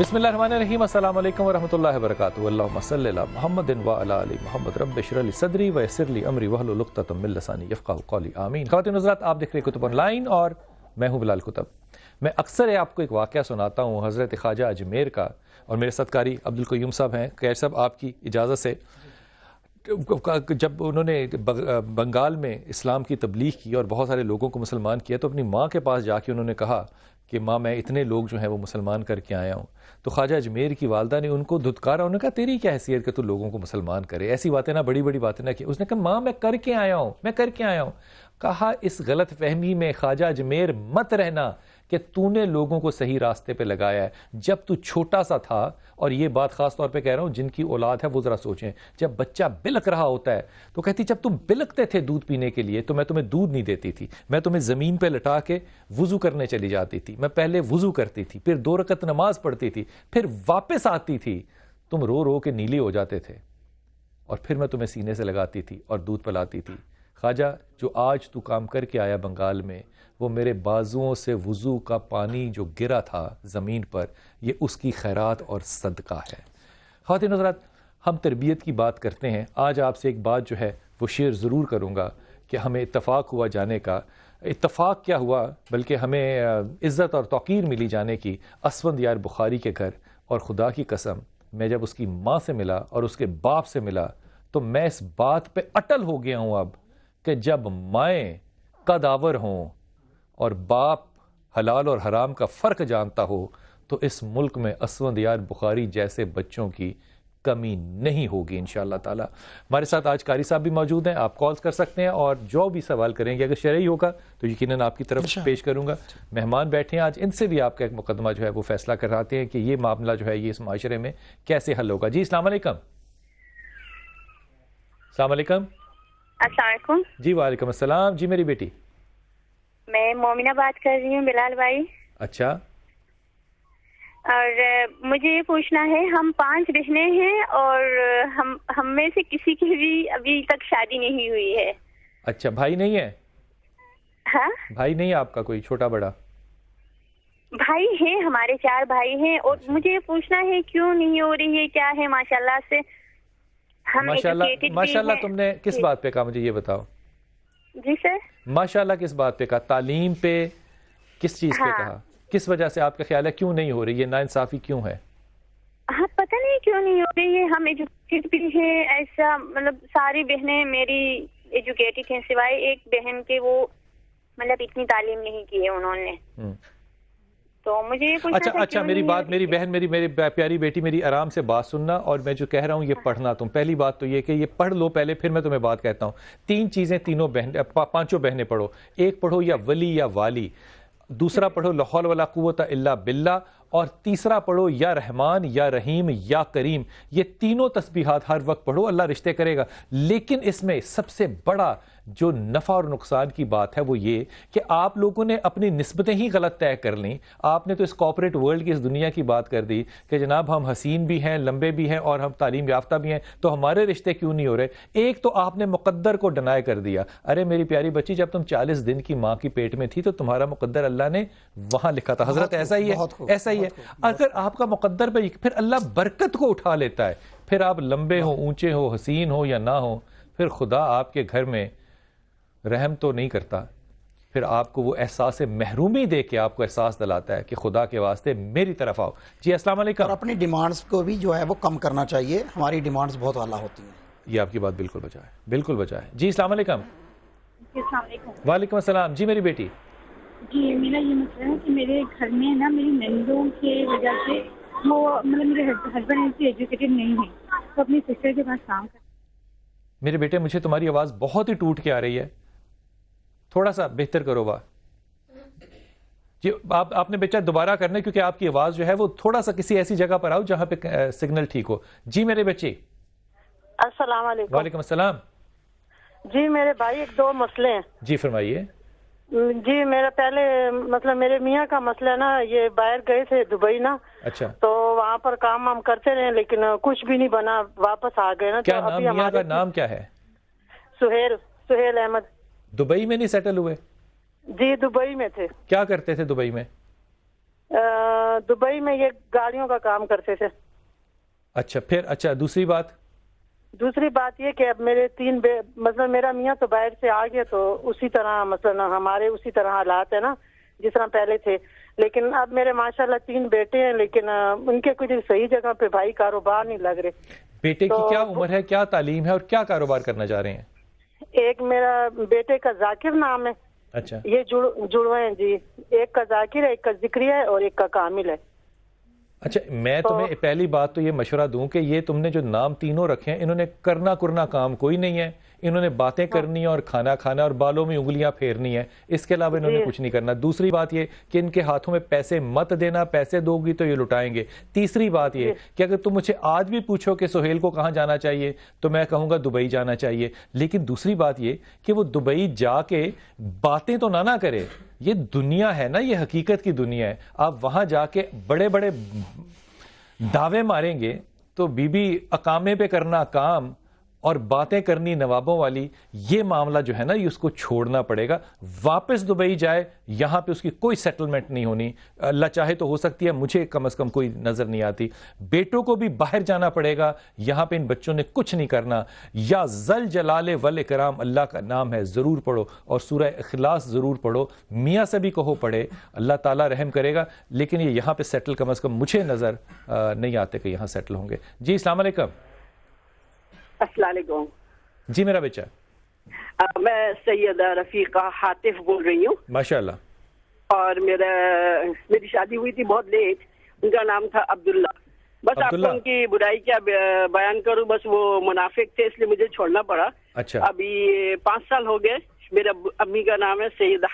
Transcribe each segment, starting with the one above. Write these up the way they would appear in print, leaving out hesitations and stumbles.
بسم اللہ الرحمن الرحیم، السلام علیکم ورحمۃ اللہ وبرکاتہ، اللہم صلی علی محمد وعلی آل محمد، رب اشرح لی صدری ویسر لی امری واحلل عقدۃ من لسانی یفقہوا قولی، آمین۔ خواتین حضرات، آپ دیکھ رہے ہیں کتب آن لائن اور میں ہوں بلال کتب۔ میں اکثر آپ کو ایک واقعہ سناتا ہوں حضرت خواجہ اجمیر کا، اور میرے ساتھ عبدالقیوم صاحب ہیں۔ خیر صاحب، آپ کی اجازت سے جب انہوں نے بنگال میں اسلام کی تبلیغ کی اور بہت سارے لوگوں کو مسلمان کیا، تو اپنی ماں کے پاس جا کے انہوں نے کہا کہ ماں، میں اتنے لوگ جو ہیں وہ مسلمان کر کے آیا ہوں۔ تو خواجہ اجمیر کی والدہ نے ان کو دھتکارا، انہوں نے کہا تیری کیا حیثیت کہ تو لوگوں کو مسلمان کرے، ایسی باتیں نہ، بڑی بڑی باتیں نہ کی۔ اس نے کہا ماں، میں کر کے آیا ہوں، میں کر کے آیا ہوں۔ کہا اس غلط فہمی میں خواجہ اجمیر مت رہنا کہ تو نے لوگوں کو صحیح راستے پہ لگایا ہے۔ جب تو چھوٹا سا تھا، اور یہ بات خاص طور پہ کہہ رہا ہوں جن کی اولاد ہے وہ ذرا سوچیں، جب بچہ بلک رہا ہوتا ہے تو کہتی جب تم بلکتے تھے دودھ پینے کے لیے تو میں تمہیں دودھ نہیں دیتی تھی، میں تمہیں زمین پہ لٹا کے وضو کرنے چلی جاتی تھی، میں پہلے وضو کرتی تھی، پھر 2 رکعت نماز پڑھتی تھی، پھر واپس آتی تھی، تم رو رو کے نیلے ہو جاتے تھے، اور پھر میں تمہیں سینے سے لگاتی تھی اور دودھ پلاتی تھی۔ خواجہ، جو آج تو کام کر کے آیا بنگال میں، وہ میرے بازوؤں سے وضو کا پانی جو گرا تھا زمین پر، یہ اس کی خیرات اور صدقہ ہے۔ خواتین حضرات، ہم تربیت کی بات کرتے ہیں۔ آج آپ سے ایک بات جو ہے وہ شیئر ضرور کروں گا کہ ہمیں اتفاق ہوا جانے کا۔ اتفاق کیا ہوا، بلکہ ہمیں عزت اور توقیر ملی جانے کی اسفند یار بخاری کے گھر۔ اور خدا کی قسم، میں جب اس کی ماں سے ملا اور اس کے باپ سے ملا تو میں اس بات پہ اٹل ہو گیا ہوں اب کہ جب مائیں قداور ہوں اور باپ حلال اور حرام کا فرق جانتا ہو تو اس ملک میں اسفند یار بخاری جیسے بچوں کی کمی نہیں ہوگی انشاءاللہ تعالی۔ ہمارے ساتھ آج قاری صاحب بھی موجود ہیں، آپ کالز کر سکتے ہیں اور جو بھی سوال کریں گے اگر شرعی ہوگا تو یقیناً آپ کی طرف پیش کروں گا۔ مہمان بیٹھے ہیں آج، ان سے بھی آپ کا ایک مقدمہ جو ہے وہ فیصلہ کراتے ہیں کہ یہ معاملہ جو ہے یہ اس معاشرے میں کیسے حل ہوگا۔ جی السلام علیکم۔ السلام علیکم۔ السلام علیکم۔ جی وعلیکم السلام۔ جی میری بیٹی، میں مومنہ بات کر رہی ہوں بلال بھائی۔ اچھا، اور مجھے یہ پوچھنا ہے، ہم 5 بہنیں ہیں اور ہم میں سے کسی کی بھی ابھی تک شادی نہیں ہوئی ہے۔ اچھا، بھائی نہیں ہے؟ ہاں، بھائی نہیں ہے آپ کا کوئی چھوٹا بڑا؟ بھائی ہیں، ہمارے 4 بھائی ہیں، اور مجھے یہ پوچھنا ہے کیوں نہیں ہو رہی ہے، کیا ہے؟ ماشاءاللہ سے ہم ایجوکیٹڈ ماشاءاللہ بھی ہیں۔ تم نے کس بات پہ کہا، مجھے یہ بتاؤ؟ جی سر، ماشاءاللہ کس بات پہ کہا؟ تعلیم پہ؟ کس چیز پہ کہا؟ کس وجہ سے آپ کا خیال ہے کیوں نہیں ہو رہی ہے؟ ناانصافی کیوں ہے؟ ہاں پتہ نہیں کیوں نہیں ہو رہی ہے، ہم ایجوکیٹڈ بھی ہیں، ایسا مطلب ساری بہنیں میری ایجوکیٹڈ ہیں سوائے ایک بہن کے، وہ مطلب اتنی تعلیم نہیں کی ہے انہوں نے۔ تو مجھے یہ پوچھنا تھا اچھا میری بات، میری بہن، میری پیاری بیٹی، میری آرام سے بات سننا، اور میں جو کہہ رہا ہوں یہ پڑھنا تم۔ پہلی بات تو یہ کہ یہ پڑھ لو پہلے، پھر میں تمہیں بات کہتا ہوں۔ 3 چیزیں تینوں بہن، 5 بہنیں پڑھو۔ ایک پڑھو یا ولی یا والی، دوسرا پڑھو لا حول ولا قوت الا باللہ، اور تیسرا پڑھو یا رحمان یا رحیم یا کریم۔ یہ تینوں تسبیحات ہر وقت پڑھو، اللہ رشتے کرے گا۔ لیکن اس میں سب سے بڑا جو نفع اور نقصان کی بات ہے وہ یہ کہ آپ لوگوں نے اپنی نسبتیں ہی غلط طے کر لیں۔ آپ نے تو اس کارپوریٹ ورلڈ کی، اس دنیا کی بات کر دی کہ جناب ہم حسین بھی ہیں، لمبے بھی ہیں، اور ہم تعلیم یافتہ بھی ہیں، تو ہمارے رشتے کیوں نہیں ہو رہے؟ ایک تو آپ نے مقدر کو ڈنائی کر دیا۔ ارے میری پیاری بچی، جب تم 40 دن کی ماں کی پیٹ میں تھی تو تمہارا مقدر اللہ نے وہاں لکھا تھا۔ حضرت ایسا ہی ہے، ایسا ہی ہے۔ اگر آپ کا مقدر پہ پھر اللہ برکت کو اٹھا لیتا ہے، پھر آپ لمبے ہو، اونچے ہو، حسین ہو یا نہ ہو، پھر خدا آپ کے گھر میں رحم تو نہیں کرتا، پھر آپ کو وہ احساس محرومی دے کے آپ کو احساس دلاتا ہے کہ خدا کے واسطے میری طرف آؤ۔ جی السلام علیکم۔ اور اپنی ڈیمانڈز کو بھی جو ہے وہ کم کرنا چاہیے، ہماری ڈیمانڈز بہت اعلیٰ ہوتی ہیں۔ یہ آپ کی بات بالکل بجا ہے، بالکل بجا ہے۔ جی السلام علیکم۔ السلام علیکم۔ وعلیکم السلام۔ جی میری بیٹی، جی میرا یہ مسئلہ ہے کہ میرے گھر میں نا میری نندوں کی وجہ سے وہ مطلب میرے ہسبینڈ ایجوکیٹڈ نہیں ہے، تو اپنی سسٹر کے پاس کام کرتے۔ میرے بیٹے، مجھے تمہاری آواز بہت ہی ٹوٹ کے آ رہی ہے، تھوڑا سا بہتر کرو بات۔ جی آپ نے بیچا دوبارہ کرنا، کیونکہ آپ کی آواز جو ہے وہ تھوڑا سا کسی ایسی جگہ پر آؤ جہاں پہ سگنل ٹھیک ہو۔ جی میرے بچے۔ السلام علیکم۔ وعلیکم السلام۔ جی میرے بھائی، 2 مسئلے ہیں۔ جی فرمائیے۔ جی میرا پہلے مطلب میرے میاں کا مسئلہ نا، یہ باہر گئے تھے دبئی نا، اچھا، تو وہاں پر کام ہم کرتے رہے لیکن کچھ بھی نہیں بنا، واپس آ گئے نا۔ کیا نام؟ میاں کا نام کیا ہے؟ سہیل احمد۔ دبئی میں نہیں سیٹل ہوئے؟ جی دبئی میں تھے۔ کیا کرتے تھے دبئی میں؟ دبئی میں یہ گاڑیوں کا کام کرتے تھے. اچھا پھر اچھا دوسری بات یہ کہ اب میرے مثلا میرا میاں تو باہر سے آ گیا تو اسی طرح مثلا ہمارے اسی طرح حالات ہیں نا جس طرح پہلے تھے. لیکن اب میرے ماشاءاللہ 3 بیٹے ہیں لیکن ان کے کچھ صحیح جگہ پہ بھائی کاروبار نہیں لگ رہے. بیٹے کی کیا عمر ہے, کیا تعلیم ہے اور کیا کاروبار کرنا چاہ رہے ہیں؟ ایک میرا بیٹے کا ذاکر نام ہے. اچھا یہ جڑوے ہیں جی. ایک کا ذاکر ہے, ایک کا ذکری ہے اور ایک کا کامل ہے. اچھا میں تمہیں پہلی بات تو یہ مشورہ دوں کہ یہ تم نے جو نام تینوں رکھے ہیں انہوں نے کرنا کام کوئی نہیں ہے. انہوں نے باتیں کرنی اور کھانا کھانا اور بالوں میں انگلیاں پھیرنی ہے, اس کے علاوہ انہوں نے کچھ نہیں کرنا. دوسری بات یہ کہ ان کے ہاتھوں میں پیسے مت دینا, پیسے دو گی تو یہ لٹائیں گے. تیسری بات یہ کہ اگر تم مجھے آج بھی پوچھو کہ سہیل کو کہاں جانا چاہیے تو میں کہوں گا دبئی جانا چاہیے. لیکن دوسری بات یہ کہ وہ دبئی جا کے باتیں تو نہ کرے. یہ دنیا ہے نا, یہ حقیقت کی دنیا ہے. آپ وہاں جا کے بڑے بڑے دعوے ماریں گے تو بی بی اقامے پہ کرنا کام اور باتیں کرنی نوابوں والی, یہ معاملہ جو ہے نا یہ اس کو چھوڑنا پڑے گا. واپس دبئی جائے, یہاں پہ اس کی کوئی سیٹلمنٹ نہیں ہونی. اللہ چاہے تو ہو سکتی ہے, مجھے کم از کم کوئی نظر نہیں آتی. بیٹوں کو بھی باہر جانا پڑے گا, یہاں پہ ان بچوں نے کچھ نہیں کرنا. یا ذل جلال والاکرام اللہ کا نام ہے, ضرور پڑھو اور سورہ اخلاص ضرور پڑھو. میاں سے بھی کہو پڑھے, اللہ تعالیٰ رحم کرے گا. لیکن یہ یہاں پہ سیٹل کم از کم مجھے نظر نہیں آتے کہ یہاں سیٹل ہوں گے. جی السلام علیکم. السلام علیکم. جی میرا بچہ, میں سیدہ رفیقہ حاطف بول رہی ہوں. ماشاءاللہ. اور میری شادی ہوئی تھی بہت لیٹ. ان کا نام تھا عبداللہ. بس آپ کو ان کی برائی کیا بیان کروں, بس وہ منافق تھے اس لیے مجھے چھوڑنا پڑا. اچھا ابھی 5 سال ہو گئے. میرے امی کا نام ہے سیدہ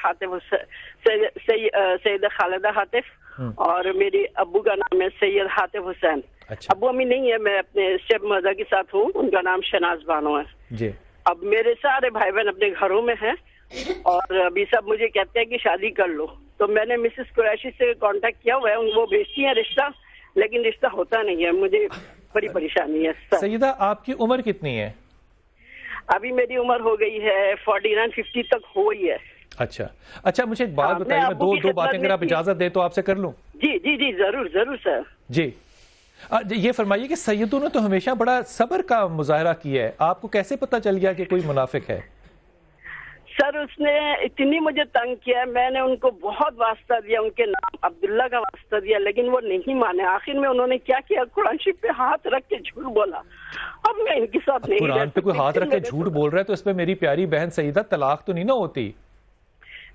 خالدہ حاطف اور میری ابو کا نام ہے سید حاطف حسین. ابو امی نہیں ہے, میں اپنے اسٹیپ مدر کے ساتھ ہوں. ان کا نام شہناز بانو ہے. جی اب میرے سارے بھائی بہن اپنے گھروں میں ہیں اور ابھی سب مجھے کہتے ہیں کہ شادی کر لو. تو میں نے مسز قریشی سے کانٹیکٹ کیا ہوا ہے, وہ بھیجتی ہیں رشتہ, لیکن رشتہ ہوتا نہیں ہے. مجھے بڑی پریشانی ہے. سیدہ آپ کی عمر کتنی ہے؟ ابھی میری عمر ہو گئی ہے 49-50 تک ہوئی ہے. اچھا مجھے ایک بات بتائیے, میں دو باتیں اگر آپ اجازت دیں تو آپ سے کر لوں؟ جی ضرور سر. جی یہ فرمائیے کہ سیدوں نے تو ہمیشہ بڑا صبر کا مظاہرہ کیا ہے, آپ کو کیسے پتہ چل گیا کہ کوئی منافق ہے؟ سر اس نے اتنی مجھے تنگ کیا, میں نے ان کو بہت واسطہ دیا, ان کے نام عبداللہ کا واسطہ دیا, لیکن وہ نہیں مانے. آخر میں انہوں نے کیا کیا, قرآن شریف پہ ہاتھ رکھ کے جھوٹ بولا. اب میں ان کے ساتھ نہیں. قرآن پہ کوئی ہاتھ رکھ کے جھوٹ بول رہا ہے تو اس پہ میری پیاری بہن سیدہ طلاق تو نہیں نہ ہوتی؟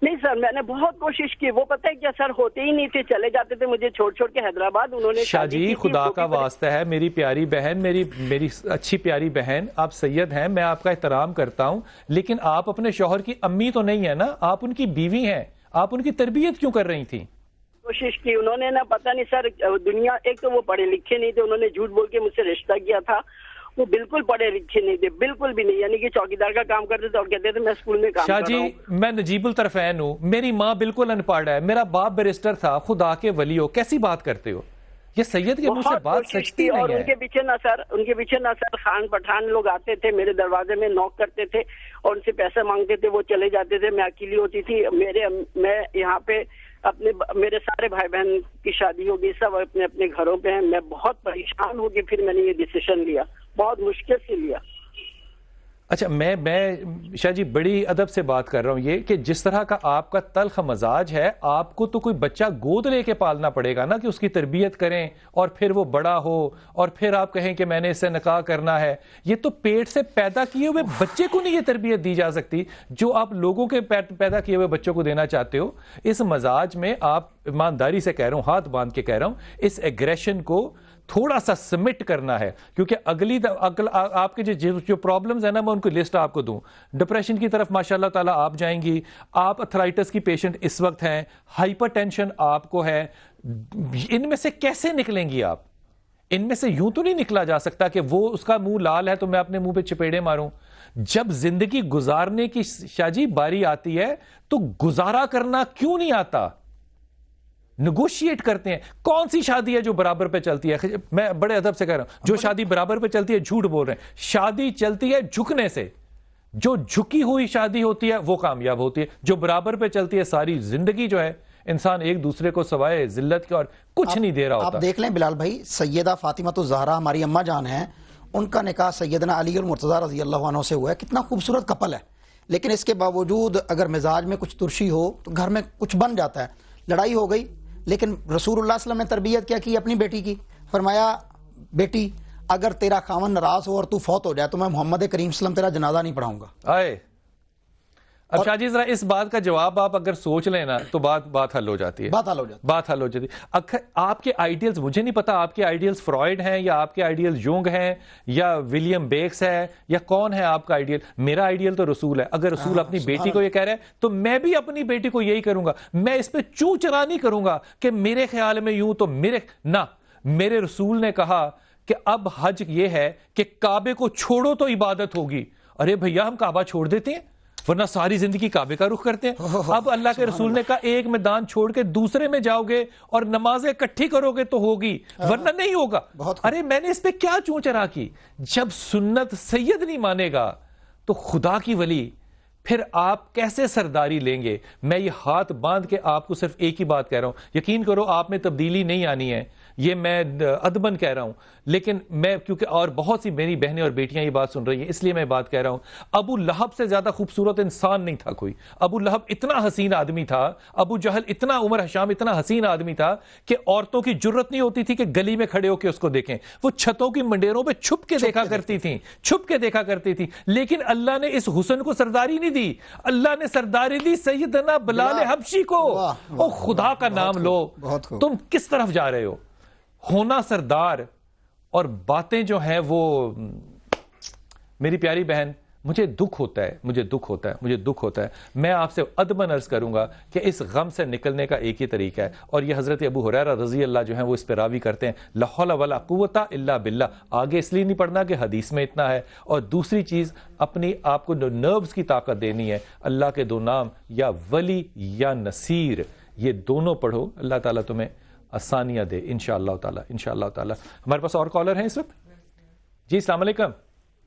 نہیں سر, میں نے بہت کوشش کی. وہ پتہ ہے کیا سر, ہوتے ہی نہیں تھے, چلے جاتے تھے مجھے چھوڑ کے حیدرآباد. انہوں نے شاہ جی خدا کا واسطہ ہے میری پیاری بہن, میری اچھی پیاری بہن, آپ سید ہیں, میں آپ کا احترام کرتا ہوں, لیکن آپ اپنے شوہر کی امی تو نہیں ہے نا, آپ ان کی بیوی ہیں. آپ ان کی تربیت کیوں کر رہی تھیں؟ کوشش کی انہوں نے نا, پتہ نہیں سر, دنیا ایک تو وہ پڑھے لکھے نہیں تھے, انہوں نے جھوٹ بول کے مجھ سے رشتہ کیا تھا. وہ بالکل پڑھے لکھے نہیں تھے, بالکل بھی نہیں, یعنی کہ چوکیدار کا کام کرتے تھے اور کہتے تھے میں اسکول میں کام کر رہا ہوں. شاہ جی میں نجیب الطرفین ہوں, میری ماں بالکل ان پڑھ ہے, میرا باپ بیرسٹر تھا, خدا کے ولی ہو, کیسی بات کرتے ہو؟ یہ سید کے منہ سے بات سچتی نہیں ہے. اور ان کے پیچھے نہ سر خان پٹھان لوگ آتے تھے, میرے دروازے میں نوک کرتے تھے اور ان سے پیسے مانگتے تھے, وہ چلے جاتے تھے. میں اکیلی ہوتی تھی. میں یہاں پہ میرے سارے بھائی بہن کی شادی ہوگی, سب اپنے اپنے گھروں پہ ہیں. میں بہت پریشان ہو کے پھر میں نے یہ ڈیسیشن لیا, بہت مشکل سے لیا. اچھا میں شاہ جی بڑی ادب سے بات کر رہا ہوں, یہ کہ جس طرح کا آپ کا تلخ مزاج ہے, آپ کو تو کوئی بچہ گود لے کے پالنا پڑے گا نا, کہ اس کی تربیت کریں اور پھر وہ بڑا ہو اور پھر آپ کہیں کہ میں نے اس سے نکاح کرنا ہے. یہ تو پیٹ سے پیدا کیے ہوئے بچے کو نہیں یہ تربیت دی جا سکتی جو آپ لوگوں کے پیدا کیے ہوئے بچوں کو دینا چاہتے ہو. اس مزاج میں آپ, ایمانداری سے کہہ رہا ہوں, ہاتھ باندھ کے کہہ رہا ہوں, اس ایگریشن کو تھوڑا سا سمٹ کرنا ہے, کیونکہ آپ کے جو پرابلمز ہیں نا, میں ان کو لسٹ آپ کو دوں. ڈپریشن کی طرف ماشاءاللہ تعالیٰ آپ جائیں گی, آپ ارتھرائٹس کی پیشنٹ اس وقت ہیں, ہائپر ٹینشن آپ کو ہے. ان میں سے کیسے نکلیں گی آپ؟ ان میں سے یوں تو نہیں نکلا جا سکتا کہ وہ اس کا منہ لال ہے تو میں اپنے منہ پہ چپیڑے ماروں. جب زندگی گزارنے کی شاہ جی باری آتی ہے تو گزارا کرنا کیوں نہیں آتا؟ نیگوشیٹ کرتے ہیں. کون سی شادی ہے جو برابر پہ چلتی ہے؟ میں بڑے ادب سے کہہ رہا ہوں, جو شادی برابر پہ چلتی ہے جھوٹ بول رہے ہیں. شادی چلتی ہے جھکنے سے, جو جھکی ہوئی شادی ہوتی ہے وہ کامیاب ہوتی ہے, جو برابر پہ چلتی ہے ساری زندگی جو ہے انسان ایک دوسرے کو سوائے ذلت کے اور کچھ نہیں دے رہا ہوتا. آپ دیکھ لیں بلال بھائی، سیدہ فاطمہ الزہرا ہماری اماں جان ہیں، ان کا نکاح سیدنا علی المرتضیٰ رضی اللہ عنہ سے ہوا ہے. کتنا خوبصورت کپل ہے، لیکن اس کے باوجود اگر مزاج میں کچھ ترشی ہو تو گھر میں کچھ بن جاتا ہے. لڑائی ہو گئی، لیکن رسول اللہ صلی اللہ علیہ وسلم نے تربیت کیا کی اپنی بیٹی کی؟ فرمایا بیٹی اگر تیرا خاوند ناراض ہو اور تو فوت ہو جائے تو میں محمد کریم صلی اللہ علیہ وسلم تیرا جنازہ نہیں پڑھاؤں گا. آئے اب شاہ جی ذرا اس بات کا جواب آپ اگر سوچ لیں نا تو بات حل ہو جاتی ہے. بات حل ہو جاتی ہے. آپ کے آئیڈیلز، مجھے نہیں پتا آپ کے آئیڈیلز فرائیڈ ہیں یا آپ کے آئیڈیلز جونگ ہیں یا ولیم بیکس ہے یا کون ہے آپ کا آئیڈیل. میرا آئیڈیل تو رسول ہے. اگر رسول اپنی بیٹی کو یہ کہہ رہے ہیں تو میں بھی اپنی بیٹی کو یہی کروں گا. میں اس پہ چوں چرا نہیں کروں گا کہ میرے خیال میں یوں تو میرے رسول نے کہا کہ اب حج یہ ہے کہ کعبے کو چھوڑو تو عبادت ہوگی. ارے بھیا ہم کعبہ چھوڑ دیتے ہیں ورنہ ساری زندگی کعبے کا رخ کرتے ہیں. اب اللہ کے رسول نے کہا ایک میدان چھوڑ کے دوسرے میں جاؤ گے اور نمازیں اکٹھی کرو گے تو ہوگی ورنہ نہیں ہوگا. ارے میں نے اس پہ کیا چون چرا کی؟ جب سنت سید نہیں مانے گا تو خدا کی ولی پھر آپ کیسے سرداری لیں گے؟ میں یہ ہاتھ باندھ کے آپ کو صرف ایک ہی بات کہہ رہا ہوں، یقین کرو آپ میں تبدیلی نہیں آنی ہے، یہ میں ادبن کہہ رہا ہوں. لیکن میں کیونکہ اور بہت سی میری بہنیں اور بیٹیاں یہ بات سن رہی ہیں اس لیے میں بات کہہ رہا ہوں. ابو لہب سے زیادہ خوبصورت انسان نہیں تھا کوئی. ابو لہب اتنا حسین آدمی تھا، ابو جہل اتنا، عمر حشام اتنا حسین آدمی تھا کہ عورتوں کی جرت نہیں ہوتی تھی کہ گلی میں کھڑے ہو کے اس کو دیکھیں. وہ چھتوں کی منڈیروں پہ چھپ کے دیکھا کرتی تھی. لیکن اللہ نے اس حسن کو سرداری نہیں دی، اللہ نے سرداری دی سیدنا بلال حبشی کو. او خدا کا نام لو، تم کس طرف جا رہے ہو؟ ہونا سردار اور باتیں جو ہیں وہ، میری پیاری بہن مجھے دکھ ہوتا ہے. میں آپ سے ادباً عرض کروں گا کہ اس غم سے نکلنے کا ایک ہی طریقہ ہے، اور یہ حضرت ابو ہریرہ رضی اللہ جو ہیں وہ اس پہ راوی کرتے ہیں لا حول ولا قوت الا باللہ. آگے اس لیے نہیں پڑھنا کہ حدیث میں اتنا ہے. اور دوسری چیز اپنی آپ کو نروز کی طاقت دینی ہے. اللہ کے دو نام یا ولی یا نصیر، یہ دونوں پڑھو، اللہ تعالیٰ تمہیں آسانیاں دے انشاءاللہ تعالی. ہمارے پاس اور کالر ہیں اس وقت. جی السلام علیکم.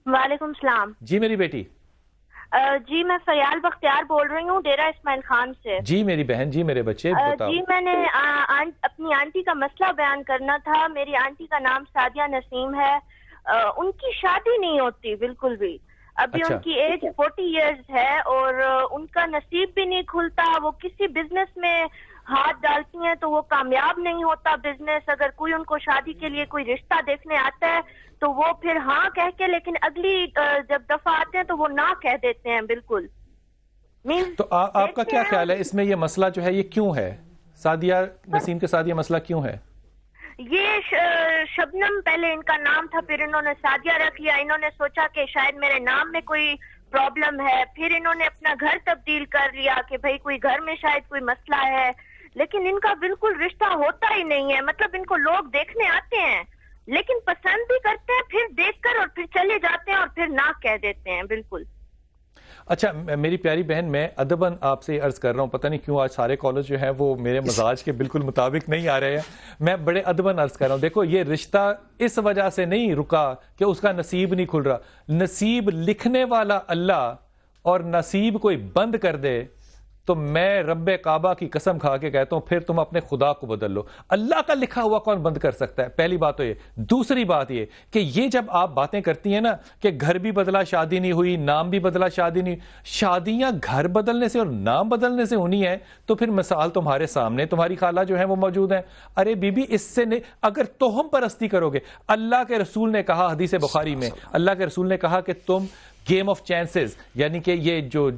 وعلیکم السلام. جی میری بیٹی. جی میں فریال بختیار بول رہی ہوں ڈیرہ اسماعیل خان سے. جی میری بہن، جی میرے بچے بتاؤ. جی میں نے اپنی آنٹی کا مسئلہ بیان کرنا تھا. میری آنٹی کا نام سعدیہ نسیم ہے. ان کی شادی نہیں ہوتی بالکل بھی. ابھی ان کی ایج 40 ایئرز ہے اور ان کا نصیب بھی نہیں کھلتا. وہ کسی بزنس میں ہاتھ ڈالتی ہیں تو وہ کامیاب نہیں ہوتا بزنس. اگر کوئی ان کو شادی کے لیے کوئی رشتہ دیکھنے آتا ہے تو وہ پھر ہاں کہہ کے، لیکن اگلی جب دفعہ آتے ہیں تو وہ نہ کہہ دیتے ہیں بالکل. تو آپ کا کیا خیال ہے اس میں؟ یہ مسئلہ جو ہے یہ کیوں ہے؟ سعدیہ نسیم کے ساتھ یہ مسئلہ کیوں ہے؟ یہ شبنم پہلے ان کا نام تھا، پھر انہوں نے سعدیہ رکھ لیا. انہوں نے سوچا کہ شاید میرے نام میں کوئی پرابلم ہے. پھر انہوں نے اپنا گھر تبدیل کر لیا کہ بھئی کوئی گھر میں شاید کوئی مسئلہ ہے. لیکن ان کا بالکل رشتہ ہوتا ہی نہیں ہے. مطلب ان کو لوگ دیکھنے آتے ہیں لیکن پسند بھی کرتے ہیں، پھر دیکھ کر اور پھر چلے جاتے ہیں اور پھر نہ کہہ دیتے ہیں بالکل. اچھا میری پیاری بہن، میں ادباً آپ سے عرض کر رہا ہوں، پتہ نہیں کیوں آج سارے کالرز جو ہیں وہ میرے مزاج کے بالکل مطابق نہیں آ رہے ہیں. میں بڑے ادباً عرض کر رہا ہوں، دیکھو یہ رشتہ اس وجہ سے نہیں رکا کہ اس کا نصیب نہیں کھل رہا. نصیب لکھنے والا اللہ اور نصیب کوئی بند کر دے تو میں رب کعبہ کی قسم کھا کے کہتا ہوں پھر تم اپنے خدا کو بدل لو. اللہ کا لکھا ہوا کون بند کر سکتا ہے؟ پہلی بات تو یہ. دوسری بات یہ کہ یہ جب آپ باتیں کرتی ہیں نا کہ گھر بھی بدلا شادی نہیں ہوئی، نام بھی بدلا شادی نہیں، شادیاں گھر بدلنے سے اور نام بدلنے سے ہونی ہے تو پھر مثال تمہارے سامنے تمہاری خالہ جو ہیں وہ موجود ہیں. ارے بی بی اس سے نہیں، اگر توہم پرستی کرو گے، اللہ کے رسول نے کہا حدیث بخاری میں، اللہ کے رسول نے کہا کہ تم گیم آف چانسز، یعنی کہ یہ جو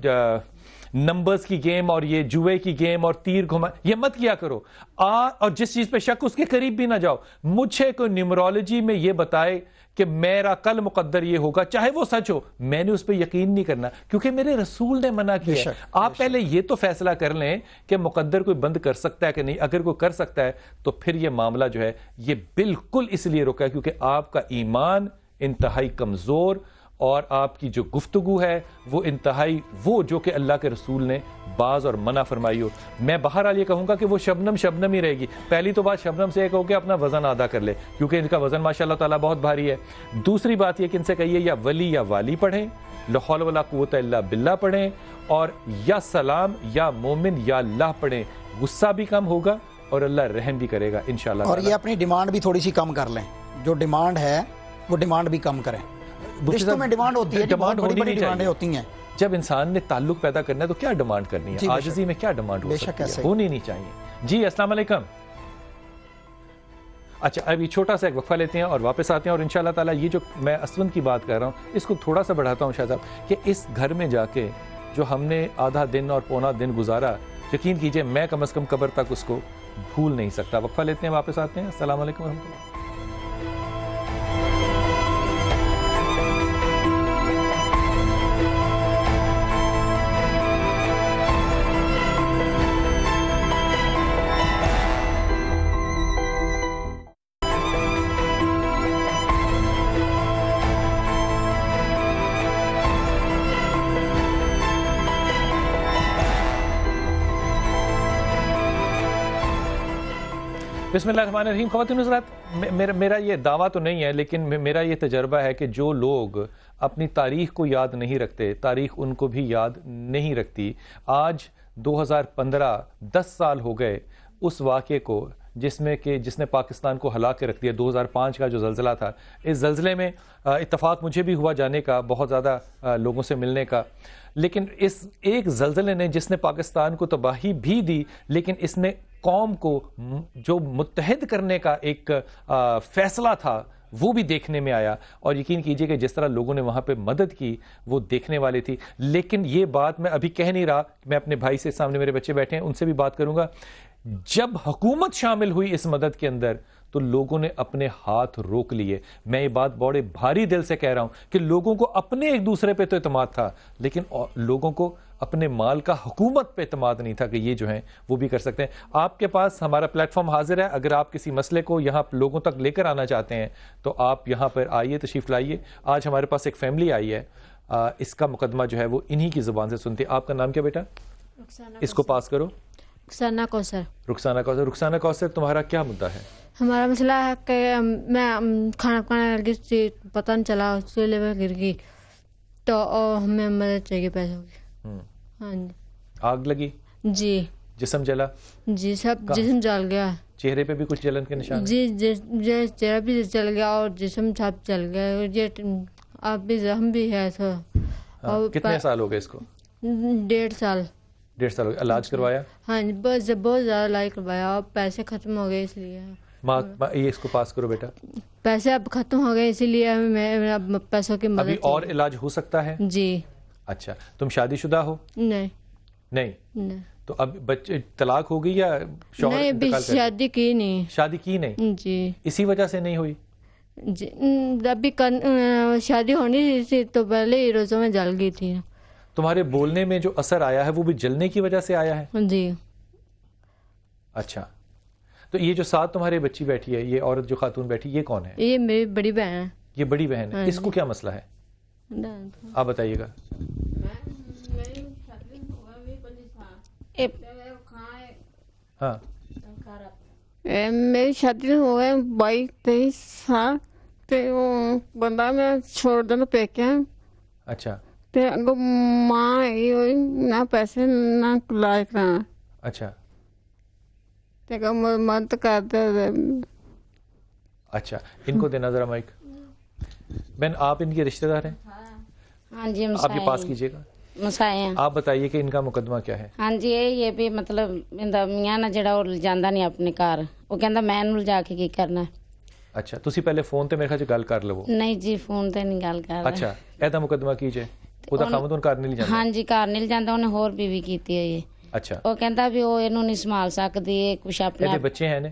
نمبرز کی گیم اور یہ جوئے کی گیم اور تیر گھما، یہ مت کیا کرو. اور جس چیز پہ شک اس کے قریب بھی نہ جاؤ. مجھے کوئی نیمرولوجی میں یہ بتائے کہ میرا کل مقدر یہ ہوگا چاہے وہ سچ ہو، میں نے اس پہ یقین نہیں کرنا کیونکہ میرے رسول نے منع کیا ہے. آپ پہلے یہ تو فیصلہ کر لیں کہ مقدر کوئی بند کر سکتا ہے کہ نہیں. اگر کوئی کر سکتا ہے تو پھر یہ معاملہ جو ہے یہ بالکل اس لیے رکا ہے کیونکہ آپ کا ایمان انتہائی کمزور اور آپ کی جو گفتگو ہے وہ انتہائی وہ جو کہ اللہ کے رسول نے باز اور منع فرمائی ہو. میں بہرحال یہ کہوں گا کہ وہ شبنم ہی رہے گی. پہلی تو بات شبنم سے یہ کہو کہ اپنا وزن آدھا کر لے, کیونکہ ان کا وزن ماشاء اللہ تعالیٰ بہت بھاری ہے. دوسری بات یہ کہ ان سے کہیے یا ولی یا والی پڑھیں, لا حول ولا قوت الا باللہ پڑھیں, اور یا سلام یا مومن یا اللہ پڑھیں. غصہ بھی کم ہوگا اور اللہ رحم بھی کرے گا انشاءاللہ. اور یہ اپنی ڈیمانڈ بھی تھوڑی سی کم کر لیں, جو ڈیمانڈ ہے وہ ڈیمانڈ بھی کم کریں. رشتوں میں ڈیمانڈ ہوتی ہے, ڈیمانڈ بڑی ڈیمانڈیں ہوتی ہیں. جب انسان نے تعلق پیدا کرنا ہے تو کیا ڈیمانڈ کرنی ہے؟ عاجزی میں کیا ڈیمانڈ ہو سکتی ہے؟ ہونی نہیں چاہیے. جی السلام علیکم. اچھا اب یہ چھوٹا سا ایک وقفہ لیتے ہیں اور واپس آتے ہیں, اور انشاءاللہ تعالیٰ یہ جو میں اسود کی بات کر رہا ہوں اس کو تھوڑا سا بڑھاتا ہوں شاہ صاحب, کہ اس گھر میں جا کے جو ہم نے آدھا دن اور پونا دن گزارا, یقین کیجئے میں کم از کم قبر تک اس کو بھول نہیں سکتا. وقفہ لیتے ہیں, واپس آتے ہیں. السلام علیکم ورحمۃ اللہ. بسم اللہ الرحمن الرحیم. خواتین حضرات, میرا یہ دعویٰ تو نہیں ہے لیکن میرا یہ تجربہ ہے کہ جو لوگ اپنی تاریخ کو یاد نہیں رکھتے, تاریخ ان کو بھی یاد نہیں رکھتی. آج 2015 10 سال ہو گئے اس واقعے کو جس نے پاکستان کو ہلا کے رکھ دیا. 2005 کا جو زلزلہ تھا, اس زلزلے میں اتفاق مجھے بھی ہوا جانے کا, بہت زیادہ لوگوں سے ملنے کا, لیکن اس ایک زلزلے نے جس نے پاکستان کو تباہی بھی دی, لیکن اس نے قوم کو جو متحد کرنے کا ایک فیصلہ تھا وہ بھی دیکھنے میں آیا. اور یقین کیجئے کہ جس طرح لوگوں نے وہاں پہ مدد کی وہ دیکھنے والی تھی. لیکن یہ بات میں ابھی کہہ نہیں رہا, میں اپنے بھائی سے, سامنے میرے بچے بیٹھے ہیں, ان سے بھی بات کروں گا. جب حکومت شامل ہوئی اس مدد کے اندر تو لوگوں نے اپنے ہاتھ روک لیے. میں یہ بات بڑے بھاری دل سے کہہ رہا ہوں کہ لوگوں کو اپنے ایک دوسرے پہ تو اعتماد تھا, لیکن لوگوں کو اپنے مال کا حکومت پہ اعتماد نہیں تھا کہ یہ جو ہیں وہ بھی کر سکتے ہیں. آپ کے پاس ہمارا پلیٹ فارم حاضر ہے, اگر آپ کسی مسئلے کو یہاں لوگوں تک لے کر آنا چاہتے ہیں تو آپ یہاں پر آئیے, تشریف لائیے. آج ہمارے پاس ایک فیملی آئی ہے, اس کا مقدمہ جو ہے وہ انہی کی زبان سے سنتے. آپ کا نام کیا بیٹا؟ اس کو پاس کرو. رخسانہ کوثر. رخسانہ کوثر. رخسانہ کوثر, تمہارا کیا مدعا ہے؟ ہمارا مسئلہ ہے کہ میں کھانا پکانے لگی, پتہ نہیں چلا چولہے میں گر گئی, تو ہمیں مدد چاہیے پیسوں کی. ہاں جی. آگ لگی؟ جی. جسم جلا؟ جی سب جسم جل گیا. چہرے پہ بھی کچھ جلن کے نشان؟ جی چہرہ بھی جل گیا اور جسم سب جل گیا. یہ اب بھی زخم بھی ہے تھوڑا. کتنے سال ہو گئے اس کو؟ 1.5 سال. 1.5 سال ہو گئے. علاج کروایا؟ ہاں جی بہت زیادہ علاج کروایا, اور پیسے ختم ہو گئے اس لیے. یہ اس کو پاس کرو بیٹا. پیسے اب ختم ہو گئے اسی لیے میں پیسوں کی مدد. ابھی اور علاج ہو سکتا ہے؟ جی. اچھا, تم شادی شدہ ہو؟ نہیں. تو اب بچے طلاق ہو گئی یا شوہر انتقال کر گیا؟ شادی کی نہیں. شادی کی نہیں؟ جی. اسی وجہ سے نہیں ہوئی؟ جی ابھی شادی ہونی تھی تو پہلے ہی روزوں میں جل گئی تھی. تمہارے بولنے میں جو اثر آیا ہے وہ بھی جلنے کی وجہ سے آیا ہے؟ جی. اچھا, تو یہ جو ساتھ تمہارے بچی بیٹھی ہے, یہ عورت جو خاتون بیٹھی, یہ کون ہے؟ یہ میری بڑی بہن ہے. یہ بڑی بہن ہے. اس کو کیا مسئلہ ہے آپ بتائیے گا. ہاں میری شادی ہو گئے 22-23 سال, تو وہ بندہ میں چھوڑ دینا پیکے. اچھا. تو اگر ماں ہوئی نہ پیسے نہ علاج کرانا. اچھا. تو مدد کر دے. اچھا, ان کو دینا ذرا مائک. بہن آپ ان کے رشتہ دار ہیں؟ ہاں جی. آپ یہ پاس کیجیے گا. مسائل آپ بتائیے کہ ان کا مقدمہ کیا ہے؟ ہاں جی, یہ بھی مطلب میاں نا جڑا وہ جانا نہیں اپنے گھر, وہ کہندا میں انہوں جا کے کی کرنا. اچھا, تسی پہلے فون تے میرے خیال گل کر لو. نہیں جی فون تے نہیں گل کر. اچھا, ایدا مقدمہ کیجئے. ਉਹਦਾ ਖਾਮਦ ਹੁਣ ਘਰ ਨਹੀਂ ਜਾਂਦਾ. ہاں جی ਘਰ نہیں ਜਾਂਦਾ, ਉਹਨੇ ਹੋਰ ਬੀਵੀ ਕੀਤੀ ਹੋਈ ਹੈ. ਅੱਛਾ. ਉਹ ਕਹਿੰਦਾ ਵੀ ਉਹ ਇਹਨੂੰ ਨਹੀਂ ਸੰਭਾਲ ਸਕਦੀ, ਇਹ ਕੁਛ ਆਪਣੇ ਇਹਦੇ ਬੱਚੇ ਹੈ ਨੇ?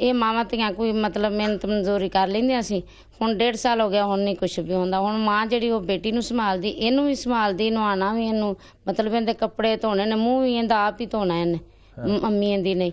ਇਹ ਮਾਵਾਂ ਧੀਆਂ ਕੋਈ ਮਤਲਬ ਮਿਹਨਤ ਮਜ਼ਦੂਰੀ ਕਰ ਲੈਂਦੀਆਂ ਸੀ। ਹੁਣ 1.5 ਸਾਲ ਹੋ ਗਿਆ, ਹੁਣ ਨਹੀਂ ਕੁਛ ਵੀ ਹੁੰਦਾ। ਹੁਣ ਮਾਂ ਜਿਹੜੀ ਉਹ ਬੇਟੀ ਨੂੰ ਸੰਭਾਲਦੀ, ਇਹਨੂੰ ਵੀ ਸੰਭਾਲਦੀ, ਨਹਾਉਣਾ ਵੀ ਇਹਨੂੰ, ਮਤਲਬ ਇਹਦੇ ਕੱਪੜੇ ਧੋਣੇ ਨੇ, ਮੂੰਹ ਵੀ ਇਹਦਾ ਆਪ ਹੀ ਧੋਣਾ ਇਹਨੇ, ਮੰਮੀ ਇਹਦੀ ਨਹੀਂ।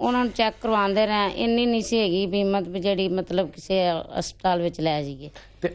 ਉਹਨਾਂ ਨੂੰ ਚੈੱਕ ਕਰਵਾਉਂਦੇ ਰਹੇ, ਇੰਨੀ ਨਹੀਂ ਸੀ ਹੈਗੀ ਵੀ ਜਿਹੜੀ ਮਤਲਬ ਕਿਸੇ ਹਸਪਤਾਲ ਵਿੱਚ ਲੈ ਜਾਈਏ। ਤੇ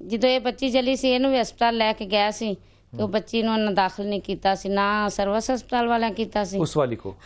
ਜਦੋਂ ਇਹ ਬੱਚੀ ਜਲੀ ਸੀ ਇਹਨੂੰ ਵੀ ਹਸਪਤਾਲ ਲੈ ਕੇ ਗਿਆ ਸੀ ਤੇ ਉਹ ਬੱਚੀ ਨੂੰ ਉਹਨਾਂ ਦਾਖਲ ਨਹੀਂ ਕੀਤਾ ਸੀ, ਨਾ ਸਰਵਿਸ ਹਸਪਤਾਲ ਵਾਲਿਆਂ ਕੀਤਾ ਸੀ। ਉਸ ਵਾਲੀ ਕੋ?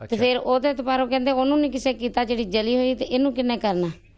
ਤੇ ਫਿਰ ਉਹਦੇ ਤੋਂ ਬਾਅਦ ਕਹਿੰਦੇ ਉਹਨੂੰ ਨਹੀਂ ਕਿਸੇ ਕੀਤਾ, ਜਿਹੜੀ ਜਲੀ ਹੋਈ ਤੇ ਇਹਨੂੰ ਕਿੰਨੇ ਕਰਨਾ?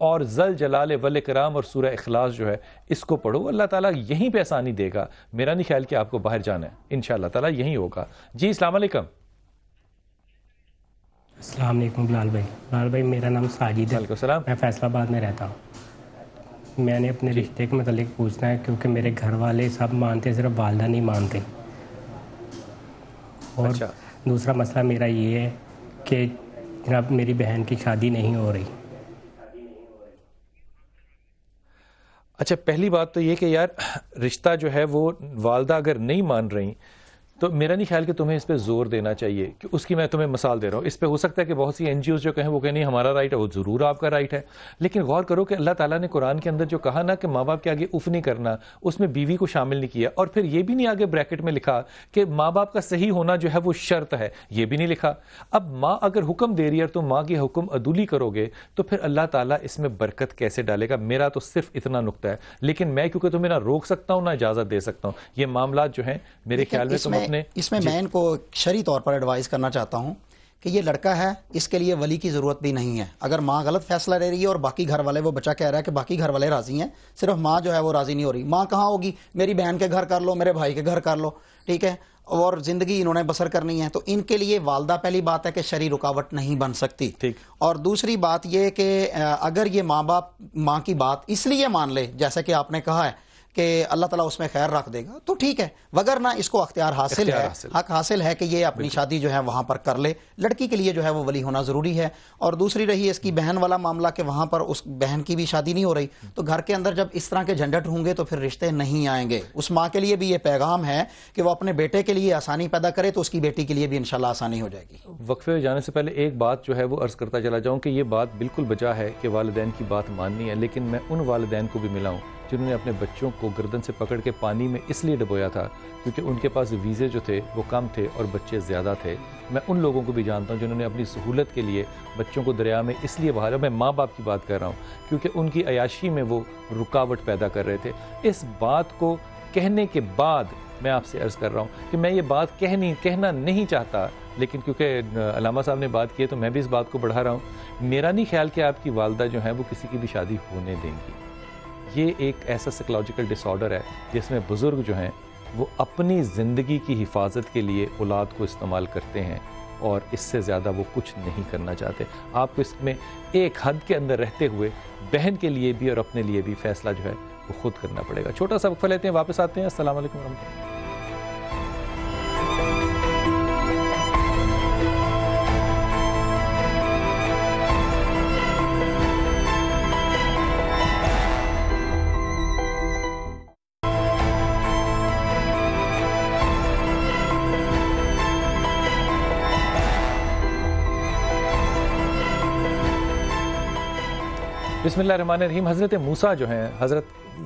اور ذل جلال والاکرام اور سورہ اخلاص جو ہے اس کو پڑھو. اللہ تعالیٰ یہیں پہ آسانی دے گا. میرا نہیں خیال کہ آپ کو باہر جانا ہے, انشاءاللہ تعالیٰ یہیں ہوگا. جی السلام علیکم. السلام علیکم بلال بھائی. بلال بھائی میرا نام ساجد ہے. وعلیکم السلام. میں فیصل آباد میں رہتا ہوں. میں نے اپنے رشتے کے متعلق پوچھنا ہے کیونکہ میرے گھر والے سب مانتے, صرف والدہ نہیں مانتے. اور دوسرا مسئلہ میرا یہ ہے کہ جناب میری بہن کی شادی نہیں ہو رہی. اچھا پہلی بات تو یہ کہ یار رشتہ جو ہے وہ والدہ اگر نہیں مان رہی تو میرا نہیں خیال کہ تمہیں اس پہ زور دینا چاہیے. کہ اس کی میں تمہیں مثال دے رہا ہوں. اس پہ ہو سکتا ہے کہ بہت سی این جی اوز جو کہیں وہ کہیں نہیں ہمارا رائٹ ہے, وہ ضرور آپ کا رائٹ ہے. لیکن غور کرو کہ اللہ تعالیٰ نے قرآن کے اندر جو کہا نا کہ ماں باپ کے آگے اف نہیں کرنا, اس میں بیوی کو شامل نہیں کیا. اور پھر یہ بھی نہیں آگے بریکٹ میں لکھا کہ ماں باپ کا صحیح ہونا جو ہے وہ شرط ہے, یہ بھی نہیں لکھا. اب ماں اگر حکم دے رہی ہے اور تم ماں کی حکم عدولی کرو گے تو پھر اللہ تعالیٰ اس میں برکت کیسے ڈالے گا. میرا تو صرف اتنا نقطہ ہے. لیکن میں کیونکہ تمہیں نہ روک سکتا ہوں نہ اجازت دے سکتا ہوں. یہ معاملات جو ہیں میرے خیال میں تم اپنے اس میں میں کو شرعی طور پر ایڈوائز کرنا چاہتا ہوں کہ یہ لڑکا ہے, اس کے لیے ولی کی ضرورت بھی نہیں ہے. اگر ماں غلط فیصلہ لے رہی ہے اور باقی گھر والے, وہ بچہ کہہ رہا ہے کہ باقی گھر والے راضی ہیں, صرف ماں جو ہے وہ راضی نہیں ہو رہی. ماں کہاں ہوگی, میری بہن کے گھر کر لو, میرے بھائی کے گھر کر لو, ٹھیک ہے, اور زندگی انہوں نے بسر کرنی ہے. تو ان کے لیے والدہ پہلی بات ہے کہ شرعی رکاوٹ نہیں بن سکتی. اور دوسری بات یہ کہ اگر یہ ماں باپ ماں کی بات اس لیے مان لے جیسا کہ آپ نے کہا ہے کہ اللہ تعالیٰ اس میں خیر رکھ دے گا تو ٹھیک ہے, وگرنہ اس کو اختیار حاصل ہے, حق حاصل ہے کہ یہ اپنی شادی جو ہے وہاں پر کر لے. لڑکی کے لیے جو ہے وہ ولی ہونا ضروری ہے. اور دوسری رہی اس کی بہن والا معاملہ کہ وہاں پر اس بہن کی بھی شادی نہیں ہو رہی, تو گھر کے اندر جب اس طرح کے جھنجٹ ہوں گے تو پھر رشتے نہیں آئیں گے. اس ماں کے لیے بھی یہ پیغام ہے کہ وہ اپنے بیٹے کے لیے آسانی پیدا کرے تو اس کی بیٹی کے لیے بھی انشاءاللہ آسانی ہو جائے گی. وقفے میں جانے سے پہلے ایک بات جو ہے وہ عرض کرتا چلا جاؤں کہ یہ بات بالکل بجا ہے کہ والدین کی بات ماننی ہے, لیکن میں ان والدین کو بھی ملا ہوں جنہوں نے اپنے بچوں کو گردن سے پکڑ کے پانی میں اس لیے ڈبویا تھا کیونکہ ان کے پاس ویزے جو تھے وہ کم تھے اور بچے زیادہ تھے. میں ان لوگوں کو بھی جانتا ہوں جنہوں نے اپنی سہولت کے لیے بچوں کو دریا میں اس لیے بہایا. میں ماں باپ کی بات کر رہا ہوں کیونکہ ان کی عیاشی میں وہ رکاوٹ پیدا کر رہے تھے. اس بات کو کہنے کے بعد میں آپ سے عرض کر رہا ہوں کہ میں یہ بات کہنا نہیں چاہتا, لیکن کیونکہ علامہ صاحب نے بات کی ہے تو میں بھی اس بات کو بڑھا رہا ہوں. میرا نہیں خیال کہ آپ کی والدہ جو ہیں وہ کسی کی بھی شادی ہونے دیں گی. یہ ایک ایسا سائیکولوجیکل ڈس آرڈر ہے جس میں بزرگ جو ہیں وہ اپنی زندگی کی حفاظت کے لیے اولاد کو استعمال کرتے ہیں اور اس سے زیادہ وہ کچھ نہیں کرنا چاہتے. آپ کو اس میں ایک حد کے اندر رہتے ہوئے بہن کے لیے بھی اور اپنے لیے بھی فیصلہ جو ہے وہ خود کرنا پڑے گا. چھوٹا سا وقفہ لیتے ہیں, واپس آتے ہیں. السلام علیکم ورحمۃ اللہ. بسم اللہ الرحمن الرحیم. حضرت موسیٰ جو ہیں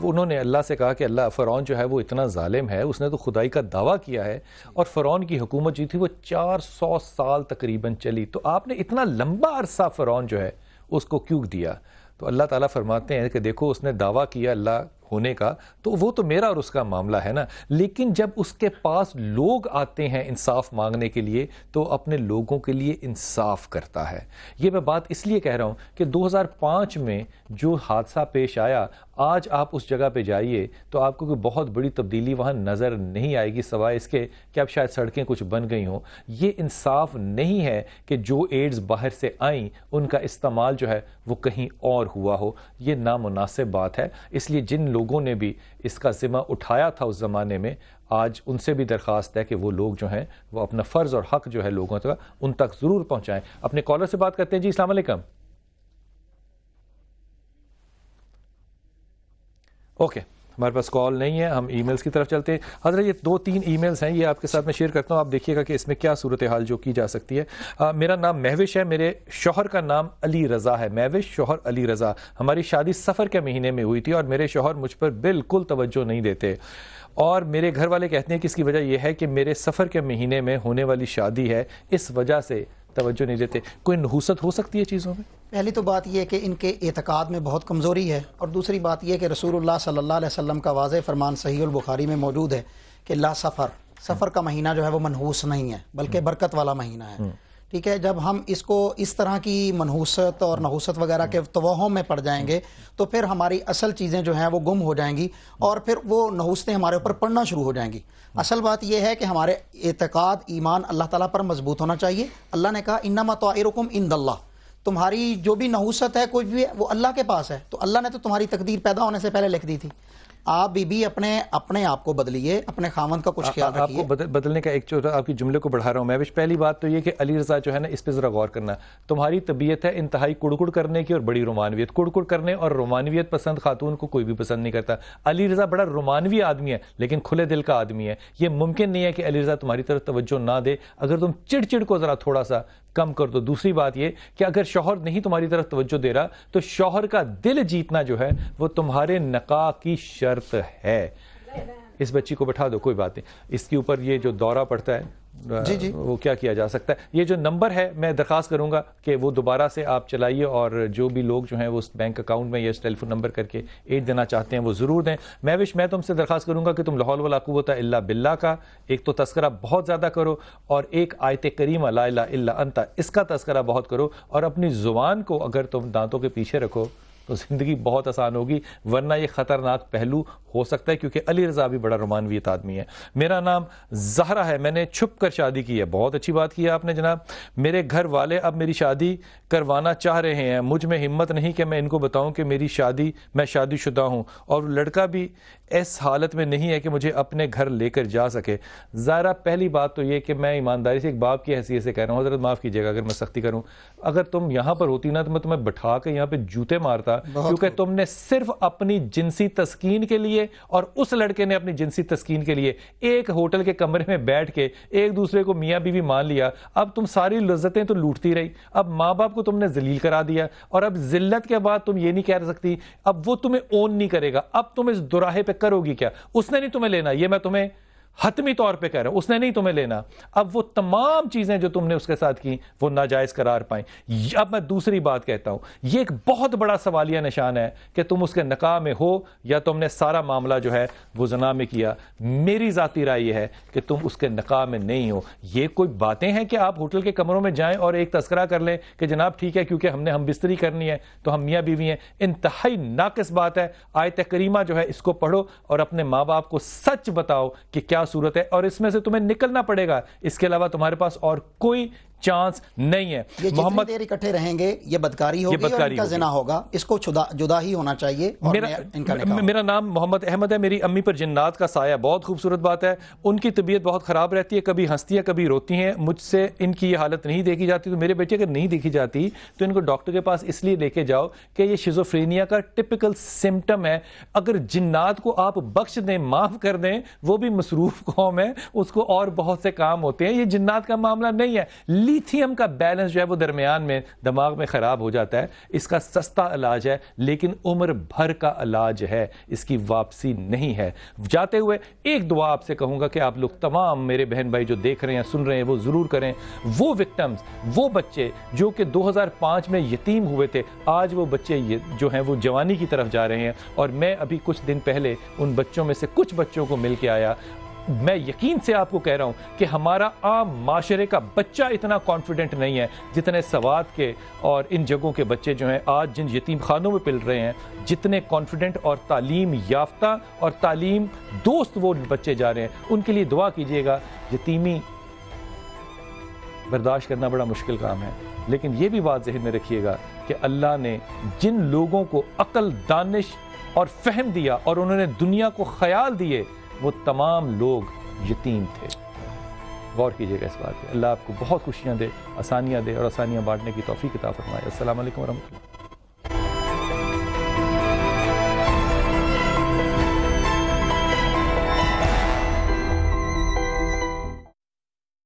انہوں نے اللہ سے کہا کہ اللہ فرعون جو ہے وہ اتنا ظالم ہے, اس نے تو خدائی کا دعویٰ کیا ہے اور فرعون کی حکومت جو تھی وہ 400 سال تقریباً چلی, تو آپ نے اتنا لمبا عرصہ فرعون جو ہے اس کو کیوں دیا؟ تو اللہ تعالیٰ فرماتے ہیں کہ دیکھو اس نے دعویٰ کیا اللہ ہونے کا تو وہ تو میرا اور اس کا معاملہ ہے نا, لیکن جب اس کے پاس لوگ آتے ہیں انصاف مانگنے کے لیے تو اپنے لوگوں کے لیے انصاف کرتا ہے. یہ میں بات اس لیے کہہ رہا ہوں کہ 2005 میں جو حادثہ پیش آیا, آج آپ اس جگہ پہ جائیے تو آپ کو کوئی بہت بڑی تبدیلی وہاں نظر نہیں آئے گی سوائے اس کے کہ اب شاید سڑکیں کچھ بن گئی ہوں. یہ انصاف نہیں ہے کہ جو ایڈز باہر سے آئیں ان کا استعمال جو ہے وہ کہیں اور ہوا ہو, یہ نامناسب بات ہے. اس لیے جن لوگوں نے بھی اس کا ذمہ اٹھایا تھا اس زمانے میں, آج ان سے بھی درخواست ہے کہ وہ لوگ جو ہیں وہ اپنا فرض اور حق جو ہے لوگوں تک ان تک ضرور پہنچائیں. اپنے کالر سے بات کرتے ہیں. جی السلام علیکم. اوکے ہمارے پاس کال نہیں ہے, ہم ای میلز کی طرف چلتے ہیں. حضرت یہ 2-3 ای میلز ہیں, یہ آپ کے ساتھ میں شیئر کرتا ہوں, آپ دیکھیے گا کہ اس میں کیا صورتحال جو کی جا سکتی ہے. میرا نام مہوش ہے, میرے شوہر کا نام علی رضا ہے. مہوش شوہر علی رضا. ہماری شادی سفر کے مہینے میں ہوئی تھی اور میرے شوہر مجھ پر بالکل توجہ نہیں دیتے اور میرے گھر والے کہتے ہیں کہ اس کی وجہ یہ ہے کہ میرے سفر کے مہینے میں ہونے والی شادی ہے, اس وجہ سے توجہ نہیں دیتے. کوئی نحوست ہو سکتی ہے چیزوں میں؟ پہلی تو بات یہ ہے کہ ان کے اعتقاد میں بہت کمزوری ہے, اور دوسری بات یہ کہ رسول اللہ صلی اللہ علیہ وسلم کا واضح فرمان صحیح البخاری میں موجود ہے کہ لا سفر کا مہینہ جو ہے وہ منحوس نہیں ہے بلکہ برکت والا مہینہ ہے. ٹھیک ہے، جب ہم اس کو اس طرح کی منحوست اور نحوست وغیرہ کے توہم میں پڑ جائیں گے تو پھر ہماری اصل چیزیں جو ہیں وہ گم ہو جائیں گی اور پھر وہ نحوستیں ہمارے اوپر پڑنا شروع ہو جائیں گی. اصل بات یہ ہے کہ ہمارے اعتقاد ایمان اللہ تعالیٰ پر مضبوط ہونا چاہیے. اللہ نے کہا انما طائرکم عند اللہ، تمہاری جو بھی نحوست ہے کوئی بھی وہ اللہ کے پاس ہے. تو اللہ نے تو تمہاری تقدیر پیدا ہونے سے پہلے لکھ دی تھی. آپ بھی اپنے آپ کو بدلیے، اپنے خاوند کا کچھ خیال رکھیے. آپ کو بدلنے کا ایک چھوٹا آپ کی جملے کو بڑھا رہا ہوں میں. پہلی بات تو یہ کہ علی رضا جو ہے نا اس پہ ذرا غور کرنا. تمہاری طبیعت ہے انتہائی کڑکڑ کرنے کی اور بڑی رومانویت. کڑکڑ کرنے اور رومانویت پسند خاتون کو کوئی بھی پسند نہیں کرتا. علی رضا بڑا رومانوی آدمی ہے لیکن کھلے دل کا آدمی ہے. یہ ممکن نہیں ہے کہ علی رضا تمہاری طرف توجہ نہ دے اگر تم چڑ کو ذرا تھوڑا سا کم کر دو. دوسری بات یہ کہ اگر شوہر نہیں تمہاری طرف توجہ دے رہا تو شوہر کا دل جیتنا جو ہے وہ تمہارے نکاح کی شرط ہے. اس بچی کو بٹھا دو، کوئی بات نہیں. اس کے اوپر یہ جو دورہ پڑتا ہے جی وہ کیا کیا جا سکتا ہے. یہ جو نمبر ہے میں درخواست کروں گا کہ وہ دوبارہ سے آپ چلائیے اور جو بھی لوگ جو ہیں وہ اس بینک اکاؤنٹ میں یا اس ٹیلی فون نمبر کر کے ایڈ دینا چاہتے ہیں وہ ضرور دیں. میں تم سے درخواست کروں گا کہ تم لا حول ولا قوت الا باللہ کا ایک تو تذکرہ بہت زیادہ کرو اور ایک آیت کریمہ لا الہ الا انت اس کا تذکرہ بہت کرو اور اپنی زبان کو اگر تم دانتوں کے پیچھے رکھو تو زندگی بہت آسان ہوگی، ورنہ یہ خطرناک پہلو ہو سکتا ہے کیونکہ علی رضا بھی بڑا رومانویت آدمی ہے. میرا نام زہرا ہے، میں نے چھپ کر شادی کی ہے. بہت اچھی بات کی ہے آپ نے جناب. میرے گھر والے اب میری شادی کروانا چاہ رہے ہیں. مجھ میں ہمت نہیں کہ میں ان کو بتاؤں کہ میں شادی شدہ ہوں اور لڑکا بھی اس حالت میں نہیں ہے کہ مجھے اپنے گھر لے کر جا سکے. زہرا پہلی بات تو یہ کہ میں ایمانداری سے ایک باپ کی حیثیت سے کہہ رہا ہوں، حضرت معاف کیجیے گا اگر میں سختی کروں. اگر تم یہاں پر ہوتی نا تو میں تمہیں بٹھا کے یہاں پہ جوتے مارتا کیونکہ تم نے صرف اپنی جنسی تسکین کے لیے اور اس لڑکے نے اپنی جنسی تسکین کے لیے ایک ہوٹل کے کمرے میں بیٹھ کے ایک دوسرے کو میاں بیوی مان لیا. اب تم ساری لذتیں تو لوٹتی رہی، اب ماں باپ کو تم نے ذلیل کرا دیا اور اب ذلت کے بعد تم یہ نہیں کہہ سکتی اب وہ تمہیں اون نہیں کرے گا. اب تم اس دوراہے پہ کرو گی کیا؟ اس نے نہیں تمہیں لینا، یہ میں تمہیں حتمی طور پہ کہہ رہا ہوں، اس نے نہیں تمہیں لینا. اب وہ تمام چیزیں جو تم نے اس کے ساتھ کی وہ ناجائز قرار پائیں. اب میں دوسری بات کہتا ہوں، یہ ایک بہت بڑا سوالیہ نشان ہے کہ تم اس کے نکاح میں ہو یا تم نے سارا معاملہ جو ہے وہ زنا میں کیا. میری ذاتی رائے یہ ہے کہ تم اس کے نکاح میں نہیں ہو. یہ کوئی باتیں ہیں کہ آپ ہوٹل کے کمروں میں جائیں اور ایک تذکرہ کر لیں کہ جناب ٹھیک ہے کیونکہ ہم بستری کرنی ہے تو ہم میاں بیوی ہیں. انتہائی ناقص بات ہے. آیت کریمہ جو ہے اس کو پڑھو اور اپنے ماں باپ کو سچ بتاؤ کہ کیا صورت ہے اور اس میں سے تمہیں نکلنا پڑے گا. اس کے علاوہ تمہارے پاس اور کوئی چانس نہیں ہے. یہ جتنی دیر اکٹھے رہیں گے یہ بدکاری ہوگی اور ان کا زنا ہوگا. اس کو جدا ہی ہونا چاہیے. میرا نام محمد احمد ہے. میری امی پر جنات کا سایہ. بہت خوبصورت بات ہے. ان کی طبیعت بہت خراب رہتی ہے، کبھی ہنستی ہے کبھی روتی ہیں. مجھ سے ان کی یہ حالت نہیں دیکھی جاتی تو میرے بیٹے اگر نہیں دیکھی جاتی تو ان کو ڈاکٹر کے پاس اس لیے لے کے جاؤ کہ یہ شیزوفرینیا کا ٹپیکل سمٹم ہے. اگر جنات کو آپ بخش دیں، معاف کر دیں، وہ بھی مصروف قوم ہے، اس کو اور بہت سے کام ہوتے ہیں. یہ جنات کا معاملہ نہیں ہے. لیتھیم کا بیلنس جو ہے وہ درمیان میں دماغ میں خراب ہو جاتا ہے. اس کا سستا علاج ہے لیکن عمر بھر کا علاج ہے، اس کی واپسی نہیں ہے. جاتے ہوئے ایک دعا آپ سے کہوں گا کہ آپ لوگ تمام میرے بہن بھائی جو دیکھ رہے ہیں سن رہے ہیں وہ ضرور کریں. وہ وکٹمز، وہ بچے جو کہ 2005 میں یتیم ہوئے تھے، آج وہ بچے جو ہیں وہ جوانی کی طرف جا رہے ہیں اور میں ابھی کچھ دن پہلے ان بچوں میں سے کچھ بچوں کو مل کے آیا. میں یقین سے آپ کو کہہ رہا ہوں کہ ہمارا عام معاشرے کا بچہ اتنا کانفیڈنٹ نہیں ہے جتنے سوات کے اور ان جگہوں کے بچے جو ہیں آج جن یتیم خانوں میں پل رہے ہیں، جتنے کانفیڈنٹ اور تعلیم یافتہ اور تعلیم دوست وہ بچے جا رہے ہیں. ان کے لیے دعا کیجیے گا. یتیمی برداشت کرنا بڑا مشکل کام ہے لیکن یہ بھی بات ذہن میں رکھیے گا کہ اللہ نے جن لوگوں کو عقل، دانش اور فہم دیا اور انہوں نے دنیا کو خیال دیے وہ تمام لوگ یتیم تھے. غور کیجئے گا اس بات پہ. اللہ آپ کو بہت خوشیاں دے، آسانیاں دے اور آسانیاں بانٹنے کی توفیق عطا فرمائے. السلام علیکم ورحمۃ اللہ.